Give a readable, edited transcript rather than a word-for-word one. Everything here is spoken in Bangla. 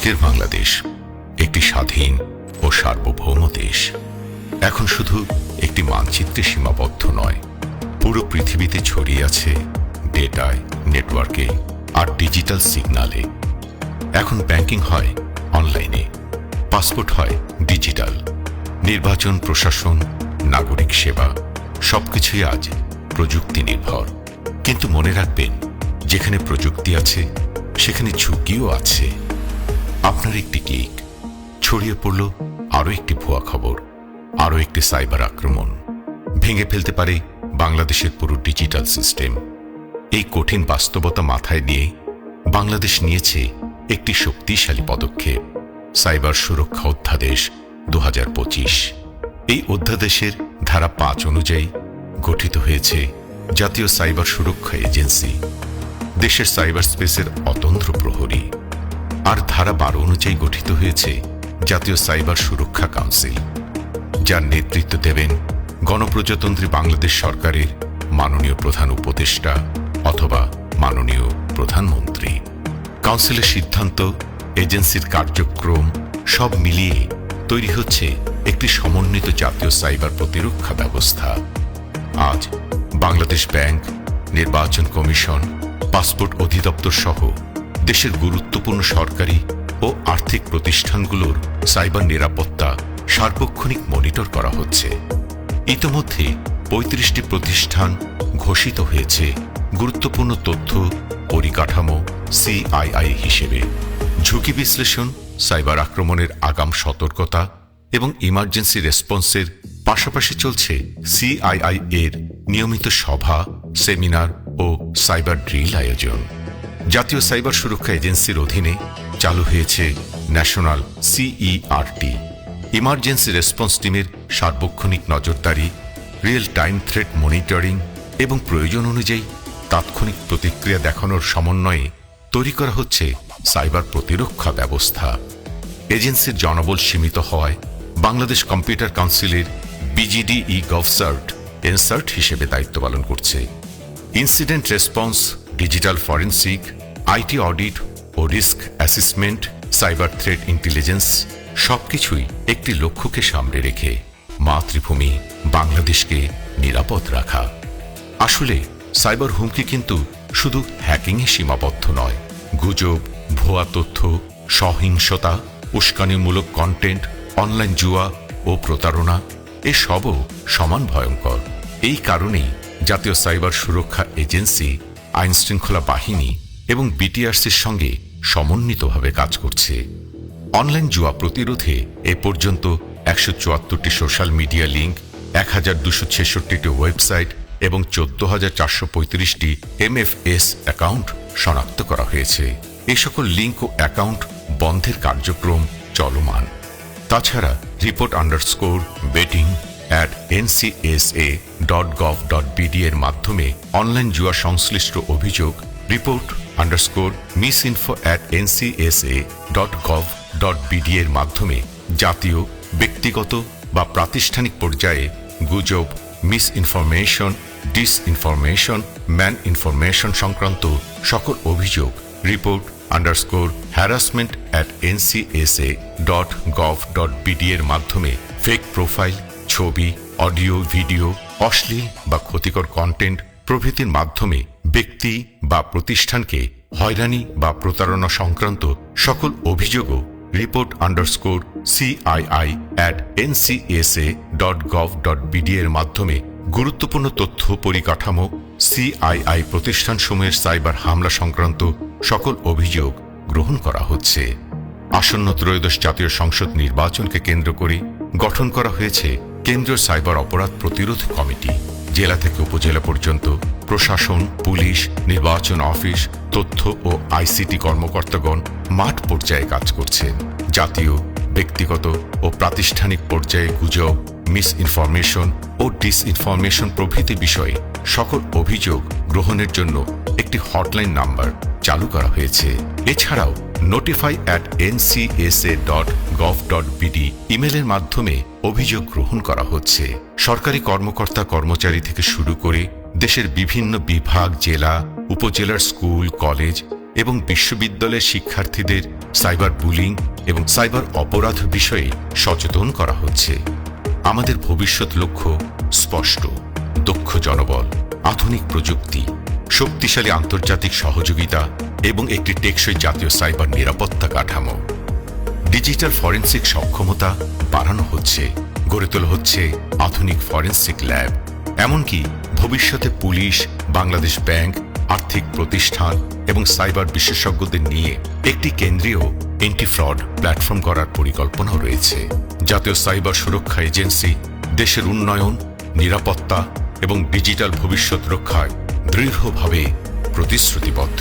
আজকের বাংলাদেশ একটি স্বাধীন ও সার্বভৌম দেশ। এখন শুধু একটি মানচিত্রে সীমাবদ্ধ নয়, পুরো পৃথিবীতে ছড়িয়ে আছে ডেটায়, নেটওয়ার্কে আর ডিজিটাল সিগন্যালে। এখন ব্যাংকিং হয় অনলাইনে, পাসপোর্ট হয় ডিজিটাল, নির্বাচন, প্রশাসন, নাগরিক সেবা সবকিছুই আজ প্রযুক্তি নির্ভর। কিন্তু মনে রাখবেন, যেখানে প্রযুক্তি আছে সেখানে ঝুঁকিও আছে। আপনার একটি ক্লিক, ছড়িয়ে পড়ল আরও একটি ভুয়া খবর, আরও একটি সাইবার আক্রমণ ভেঙে ফেলতে পারে বাংলাদেশের পুরো ডিজিটাল সিস্টেম। এই কঠিন বাস্তবতা মাথায় নিয়ে বাংলাদেশ নিয়েছে একটি শক্তিশালী পদক্ষেপ, সাইবার সুরক্ষা অধ্যাদেশ 2025। এই অধ্যাদেশের ধারা 5 অনুযায়ী গঠিত হয়েছে জাতীয় সাইবার সুরক্ষা এজেন্সি, দেশের সাইবার স্পেসের অতন্ত্র প্রহরী। আর ধারা 12 অনুযায়ী গঠিত হয়েছে জাতীয় সাইবার সুরক্ষা কাউন্সিল, যার নেতৃত্ব দেবেন গণপ্রজাতন্ত্রী বাংলাদেশ সরকারের মাননীয় প্রধান উপদেষ্টা অথবা মাননীয় প্রধানমন্ত্রী। কাউন্সিলের সিদ্ধান্ত, এজেন্সির কার্যক্রম সব মিলিয়ে তৈরি হচ্ছে একটি সমন্বিত জাতীয় সাইবার প্রতিরক্ষা ব্যবস্থা। আজ বাংলাদেশ ব্যাংক, নির্বাচন কমিশন, পাসপোর্ট অধিদপ্তর সহ দেশের গুরুত্বপূর্ণ সরকারি ও আর্থিক প্রতিষ্ঠানগুলোর সাইবার নিরাপত্তা সার্বক্ষণিক মনিটর করা হচ্ছে। ইতোমধ্যে 35টি প্রতিষ্ঠান ঘোষিত হয়েছে গুরুত্বপূর্ণ তথ্য পরিকাঠামো CII হিসেবে। ঝুঁকি বিশ্লেষণ, সাইবার আক্রমণের আগাম সতর্কতা এবং ইমার্জেন্সি রেসপন্সের পাশাপাশি চলছে CII এর নিয়মিত সভা, সেমিনার ও সাইবার ড্রিল আয়োজন। জাতীয় সাইবার সুরক্ষা এজেন্সির অধীনে চালু হয়েছে ন্যাশনাল CERT, ইমার্জেন্সি রেসপন্স টিমের সার্বক্ষণিক নজরদারি, রিয়েল টাইম থ্রেট মনিটরিং এবং প্রয়োজন অনুযায়ী তাৎক্ষণিক প্রতিক্রিয়া দেখানোর সমন্বয়ে তৈরি করা হচ্ছে সাইবার প্রতিরক্ষা ব্যবস্থা। এজেন্সির জনবল সীমিত হওয়ায় বাংলাদেশ কম্পিউটার কাউন্সিলের BGD GovCert এনসার্ট হিসেবে দায়িত্ব পালন করছে। Incident response, digital forensic, IT audit ও risk assessment, cyber threat intelligence সবকিছুই একটি লক্ষ্যকে সামনে রেখে মাতৃভূমি বাংলাদেশকে নিরাপদ রাখা। আসলে সাইবার হুমকি কিন্তু শুধু হ্যাকিংয়ে সীমাবদ্ধ নয়। গুজব, ভুয়া তথ্য, সহিংসতা, উস্কানিমূলক কন্টেন্ট, অনলাইন জুয়া ও প্রতারণা এসবও সমান ভয়ঙ্কর। এই কারণেই জাতীয় সাইবার সুরক্ষা এজেন্সি আইনশৃঙ্খলা বাহিনী এবং BTRCর সঙ্গে সমন্বিতভাবে কাজ করছে। অনলাইন জুয়া প্রতিরোধে এ পর্যন্ত 174টি সোশ্যাল মিডিয়া লিঙ্ক, 1266টি ওয়েবসাইট এবং 14,435টি MFS অ্যাকাউন্ট শনাক্ত করা হয়েছে। এই সকল লিঙ্ক ও অ্যাকাউন্ট বন্ধের কার্যক্রম চলমান। তাছাড়া report_betting@ncsa.gov.bd এর মাধ্যমে অনলাইন জুয়া সংশ্লিষ্ট অভিযোগ report_misinfo@ncsa.gov.bd এর মাধ্যমে জাতীয়, ব্যক্তিগত বা প্রাতিষ্ঠানিক পর্যায়ে গুজব, মিসইনফরমেশন, ডিসইনফরমেশন, ম্যান ইনফরমেশন সংক্রান্ত সকল অভিযোগ report_harassment@ncsa.gov.bd এর মাধ্যমে ফেক প্রোফাইল, ছবি, অডিও, ভিডিও, অশ্লীল বা ক্ষতিকর কন্টেন্ট প্রভৃতির মাধ্যমে ব্যক্তি বা প্রতিষ্ঠানকে হয়রানি বা প্রতারণা সংক্রান্ত সকল অভিযোগও report_CII@ncsa.gov.bd এর মাধ্যমে গুরুত্বপূর্ণ তথ্য পরিকাঠামো CII প্রতিষ্ঠানসমূহের সাইবার হামলা সংক্রান্ত সকল অভিযোগ গ্রহণ করা হচ্ছে। আসন্ন ত্রয়োদশ জাতীয় সংসদ নির্বাচনকে কেন্দ্র করে গঠন করা হয়েছে কেন্দ্রীয় সাইবার অপরাধ প্রতিরোধ কমিটি। জেলা থেকে উপজেলা পর্যন্ত প্রশাসন, পুলিশ, নির্বাচন অফিস, তথ্য ও ICT কর্মকর্তাগণ মাঠ পর্যায়ে কাজ করছেন। জাতীয়, ব্যক্তিগত ও প্রাতিষ্ঠানিক পর্যায়ে গুজব, মিসইনফরমেশন ও ডিসইনফরমেশন প্রভৃতি বিষয়ে সকল অভিযোগ গ্রহণের জন্য একটি হটলাইন নাম্বার চালু করা হয়েছে। এছাড়াও notify@ncsa.gov.bd ইমেলের মাধ্যমে অভিযোগ গ্রহণ করা হচ্ছে। সরকারি কর্মকর্তা কর্মচারী থেকে শুরু করে দেশের বিভিন্ন বিভাগ, জেলা, উপজেলার স্কুল, কলেজ এবং বিশ্ববিদ্যালয়ের শিক্ষার্থীদের সাইবার বুলিং এবং সাইবার অপরাধ বিষয়ে সচেতন করা হচ্ছে। আমাদের ভবিষ্যৎ লক্ষ্য স্পষ্ট: দক্ষ জনবল, আধুনিক প্রযুক্তি, শক্তিশালী আন্তর্জাতিক সহযোগিতা এবং একটি টেকসই জাতীয় সাইবার নিরাপত্তা কাঠামো। ডিজিটাল ফরেনসিক সক্ষমতা বাড়ানো হচ্ছে, গড়ে তোলা হচ্ছে আধুনিক ফরেনসিক ল্যাব। এমনকি ভবিষ্যতে পুলিশ, বাংলাদেশ ব্যাংক, আর্থিক প্রতিষ্ঠান এবং সাইবার বিশেষজ্ঞদের নিয়ে একটি কেন্দ্রীয় এন্টি ফ্রড প্ল্যাটফর্ম করার পরিকল্পনাও রয়েছে। জাতীয় সাইবার সুরক্ষা এজেন্সি দেশের উন্নয়ন, নিরাপত্তা এবং ডিজিটাল ভবিষ্যৎ রক্ষায় দৃঢ়ভাবে প্রতিশ্রুতিবদ্ধ।